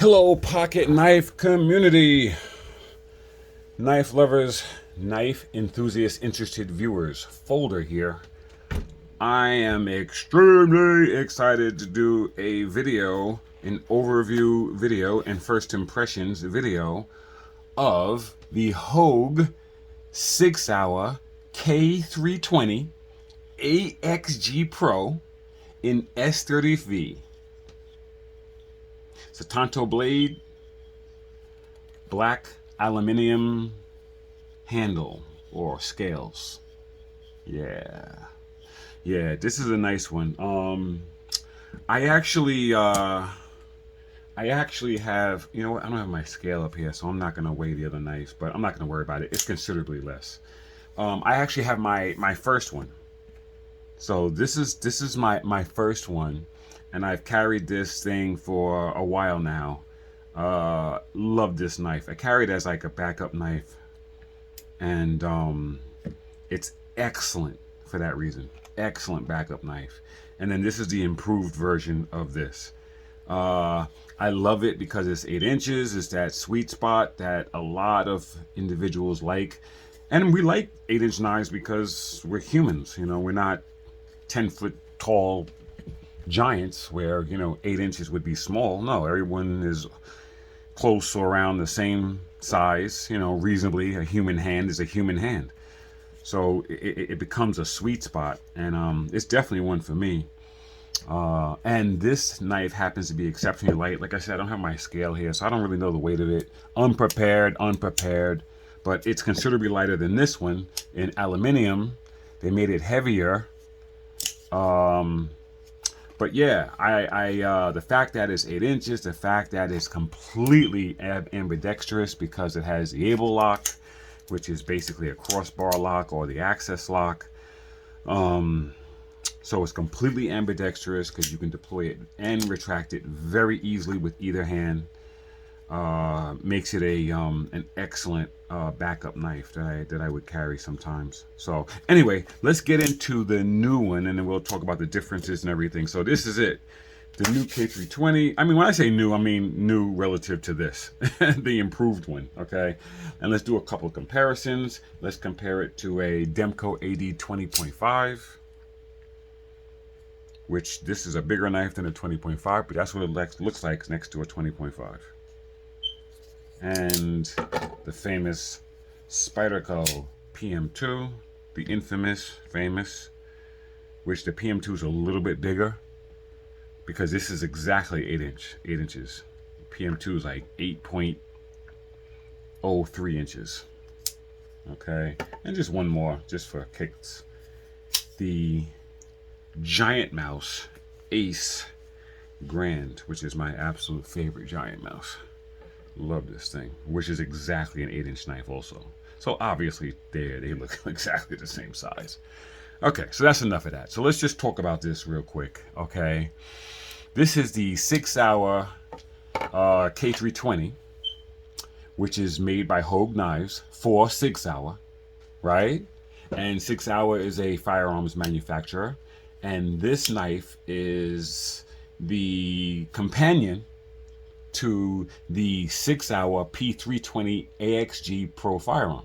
Hello, pocket knife community, knife lovers, knife enthusiasts, interested viewers. Folder here. I am extremely excited to do a video, an overview video and first impressions video of the Hogue 6-hour K320 AXG Pro in S30V. It's a Tanto blade, black aluminum handle or scales. Yeah, this is a nice one. I actually have, you know what, I don't have my scale up here, so I'm not gonna weigh the other knives, but I'm not gonna worry about it. It's considerably less. I actually have my first one. So this is my first one, and I've carried this thing for a while now. Love this knife. I carry it as like a backup knife, and it's excellent for that reason. Excellent backup knife. And then this is the improved version of this. I love it because it's 8 inches. It's that sweet spot that a lot of individuals like. And we like 8-inch knives because we're humans, you know, we're not 10-foot tall giants where, you know, 8 inches would be small. No, everyone is close or around the same size, you know, reasonably. A human hand is a human hand. So it becomes a sweet spot, and it's definitely one for me. And this knife happens to be exceptionally light. Like I said, I don't have my scale here, so I don't really know the weight of it. Unprepared, but it's considerably lighter than this one in aluminum. They made it heavier. But yeah, the fact that it's 8 inches, the fact that it's completely ambidextrous because it has the able lock, which is basically a crossbar lock or the access lock. So it's completely ambidextrous because you can deploy it and retract it very easily with either hand. Makes it an excellent backup knife that I would carry sometimes. So anyway, let's get into the new one, and then we'll talk about the differences and everything. So this is it, the new K320. I mean, when I say new, I mean new relative to this, the improved one. Okay, and let's do a couple of comparisons. Let's compare it to a Demco AD 20.5. which this is a bigger knife than a 20.5, but that's what it looks like next to a 20.5. And the famous Spyderco PM2, the infamous, famous, which the PM2 is a little bit bigger because this is exactly 8 inches. PM2 is like 8.03 inches. Okay, and just one more, just for kicks. The Giant Mouse Ace Grand, which is my absolute favorite giant mouse. Love this thing, which is exactly an 8-inch knife also. So obviously they look exactly the same size. Okay, so that's enough of that. So let's just talk about this real quick, okay? This is the 6-hour K320, which is made by Hogue Knives for 6-hour, right? And 6-hour is a firearms manufacturer. And this knife is the companion to the 6-hour P320 AXG Pro firearm.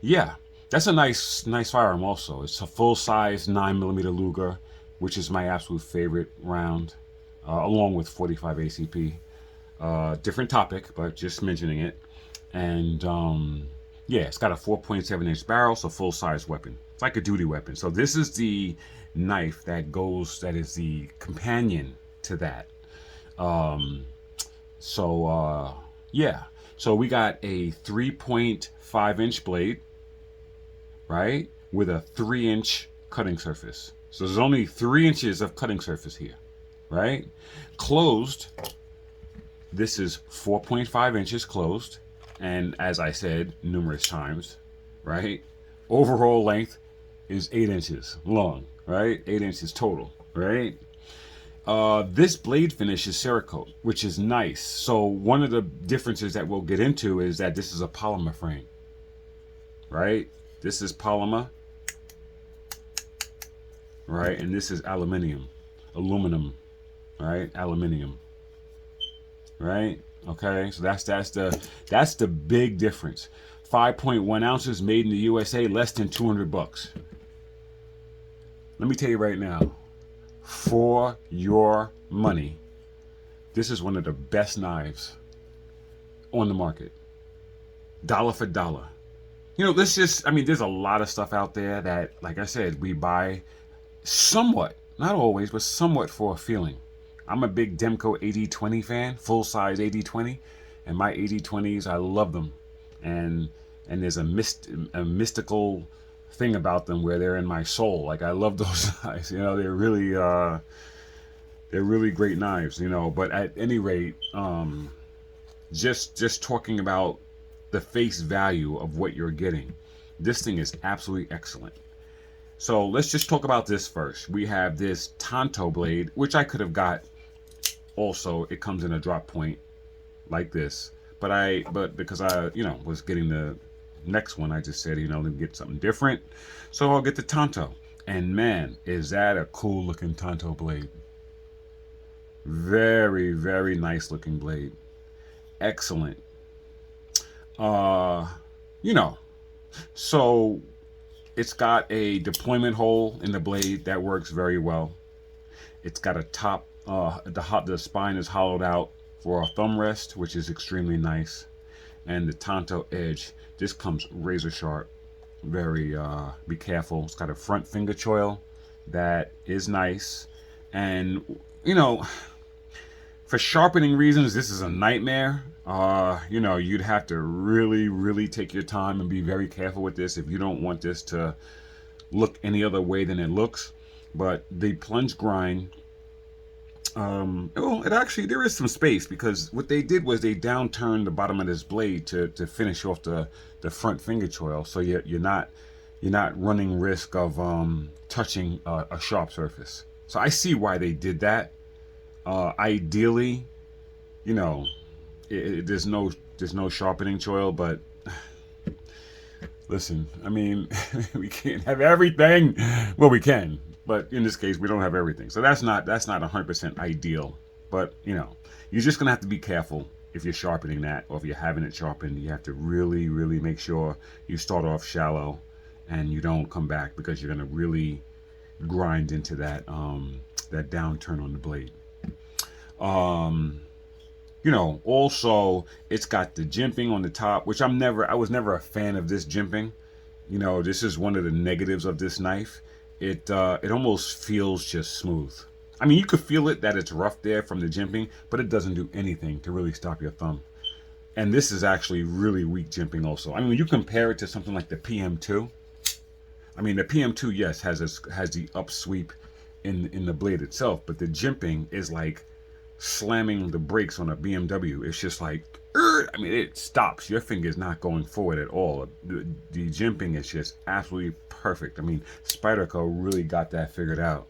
Yeah, that's a nice firearm also. It's a full-size 9mm Luger, which is my absolute favorite round, along with 45 ACP. Different topic, but just mentioning it. And yeah, it's got a 4.7-inch barrel, so full-size weapon. It's like a duty weapon. So this is the knife that is the companion to that. Yeah. So we got a 3.5-inch blade, right? With a 3-inch cutting surface. So there's only 3 inches of cutting surface here, right? Closed, this is 4.5 inches closed. And as I said numerous times, right? Overall length is 8 inches long, right? 8 inches total, right? This blade finish is Cerakote, which is nice. So one of the differences that we'll get into is that this is a polymer frame, right? This is polymer, right? And this is aluminum. right? Aluminium, right? Okay, so that's the big difference. 5.1 ounces, made in the USA, less than 200 bucks. Let me tell you right now, for your money, this is one of the best knives on the market. Dollar for dollar. You know, this just, I mean, there's a lot of stuff out there that, like I said, we buy somewhat, not always, but somewhat for a feeling. I'm a big Demco 8020 fan, full size 8020, and my 8020s, I love them. And there's a mystical thing about them where they're in my soul. Like, I love those knives. You know, they're really great knives. You know, but at any rate, just talking about the face value of what you're getting, this thing is absolutely excellent. So let's just talk about this first. We have this Tanto blade, which I could have got also. It comes in a drop point like this, but because I was getting the next one, I just said, let me get something different. So I'll get the Tanto. And man, is that a cool looking Tanto blade. Very, very nice looking blade. Excellent. Uh, you know, so it's got a deployment hole in the blade that works very well. It's got a top, the spine is hollowed out for a thumb rest, which is extremely nice. And the Tanto edge just comes razor sharp. Very, be careful. It's got a front finger choil that is nice. And, for sharpening reasons, this is a nightmare. You'd have to really, really take your time and be very careful with this if you don't want this to look any other way than it looks. But the plunge grind, it actually, there is some space, because what they did was they downturned the bottom of this blade to finish off the front finger choil, so you're not running risk of touching a sharp surface. So I see why they did that. Ideally, there's no sharpening choil, but listen, I mean, we can't have everything. Well, we can, but in this case, we don't have everything. So that's not 100% ideal. But you're just gonna have to be careful if you're sharpening that, or if you're having it sharpened. You have to really, really make sure you start off shallow, and you don't come back, because you're gonna really grind into that downturn on the blade. Also, it's got the jimping on the top, which I was never a fan of this jimping. This is one of the negatives of this knife. It almost feels just smooth. I mean, you could feel it that it's rough there from the jimping, but it doesn't do anything to really stop your thumb. And this is actually really weak jimping also. I mean, when you compare it to something like the PM2, I mean, the PM2, yes, has the upsweep in the blade itself, but the jimping is like slamming the brakes on a BMW. It's just like, I mean, it stops. Your finger's not going forward at all. The jimping is just absolutely perfect. I mean, Spyderco really got that figured out.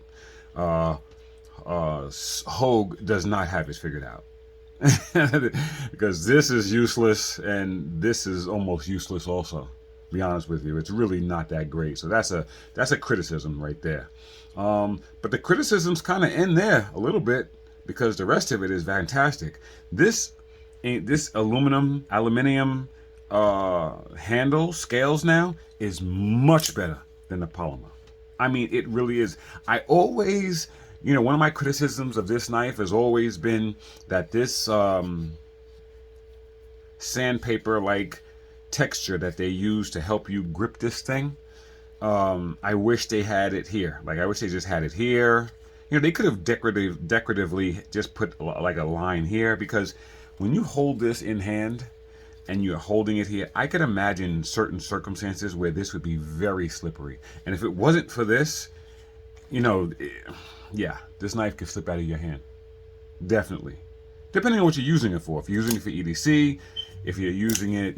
Hogue does not have it figured out. Because this is useless, and this is almost useless also. To be honest with you, it's really not that great. So that's a criticism right there. But the criticisms kind of end there a little bit, because the rest of it is fantastic. This aluminium handle scales now is much better than the polymer. I mean, it really is. I always, one of my criticisms of this knife has always been that this sandpaper-like texture that they use to help you grip this thing, I wish they had it here. Like, I wish they just had it here. They could have decoratively just put like a line here, because when you hold this in hand and you're holding it here, I could imagine certain circumstances where this would be very slippery. And if it wasn't for this, this knife could slip out of your hand. Definitely. Depending on what you're using it for. If you're using it for EDC, if you're using it,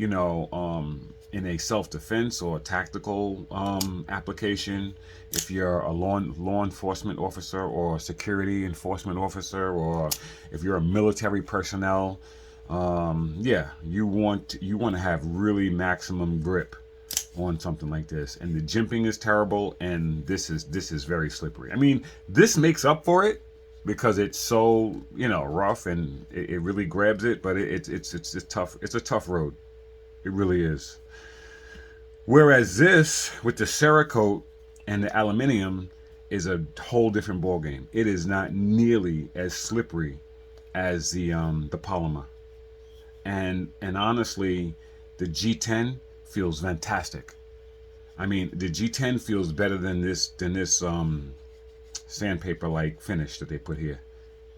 in a self-defense or a tactical application, if you're a law enforcement officer or a security enforcement officer, or if you're a military personnel, you want to have really maximum grip on something like this. And the jimping is terrible, and this is very slippery. I mean, this makes up for it, because it's so, you know, rough, and it really grabs it. But it's tough. It's a tough road. It really is. Whereas this with the Cerakote and the aluminium is a whole different ball game. It is not nearly as slippery as the polymer. And honestly, the G10 feels fantastic. I mean, the G10 feels better than this sandpaper like finish that they put here.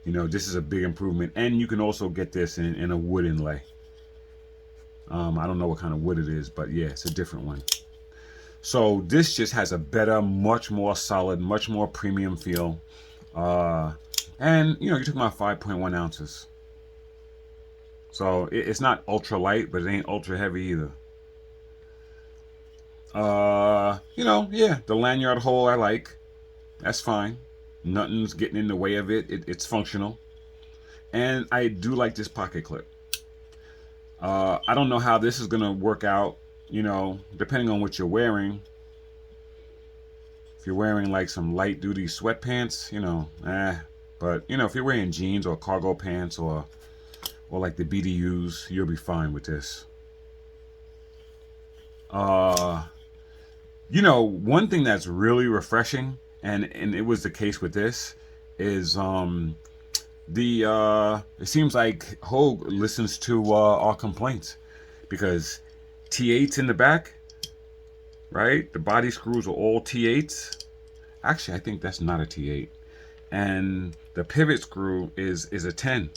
You know, this is a big improvement, and you can also get this in a wood inlay. I don't know what kind of wood it is, but yeah, it's a different one. So this just has a better, much more solid, much more premium feel. And you know, you took my 5.1 ounces. So it's not ultra light, but it ain't ultra heavy either. You know, yeah, the lanyard hole I like. That's fine. Nothing's getting in the way of it. It's functional. And I do like this pocket clip. I don't know how this is going to work out, you know, depending on what you're wearing. If you're wearing like some light duty sweatpants, you know, But, you know, if you're wearing jeans or cargo pants or like the BDUs, you'll be fine with this. You know, one thing that's really refreshing, and it was the case with this, is it seems like Hogue listens to our complaints, because T8s in the back, right? The body screws are all T8s. Actually, I think that's not a T8. And the pivot screw is a 10.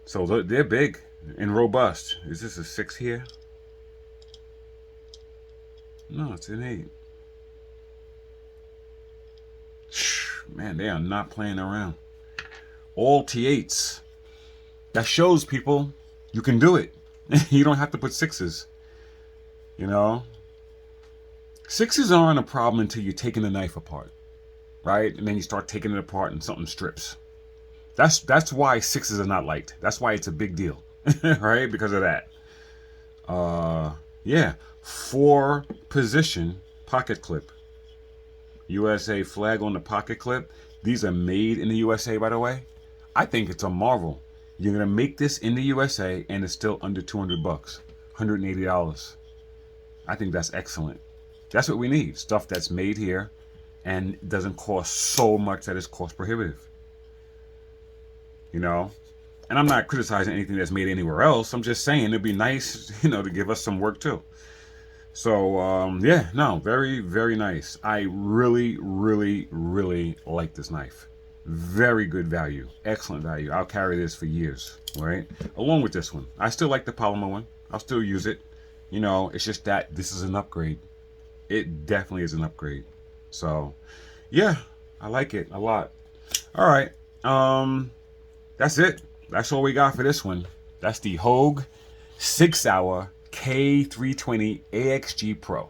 So they're big and robust. Is this a 6 here? No, it's an 8. Man, they are not playing around. All T8s. That shows people you can do it. You don't have to put 6s. You know? 6s aren't a problem until you're taking the knife apart. Right? And then you start taking it apart and something strips. That's why 6s are not liked. That's why it's a big deal. Right? Because of that. Yeah. 4 position pocket clip. USA flag on the pocket clip. These are made in the USA, by the way. I think it's a marvel. You're going to make this in the USA and it's still under 200 bucks. $180. I think that's excellent. That's what we need. Stuff that's made here and doesn't cost so much that it's cost prohibitive. You know? And I'm not criticizing anything that's made anywhere else. I'm just saying it'd be nice, you know, to give us some work too. So, yeah, no, very, very nice. I really, really, really like this knife. Very good value. Excellent value. I'll carry this for years, right? Along with this one. I still like the polymer one. I'll still use it. You know, it's just that this is an upgrade. It definitely is an upgrade. So, yeah, I like it a lot. All right. That's it. That's all we got for this one. That's the Hogue 6-hour K320 AXG Pro.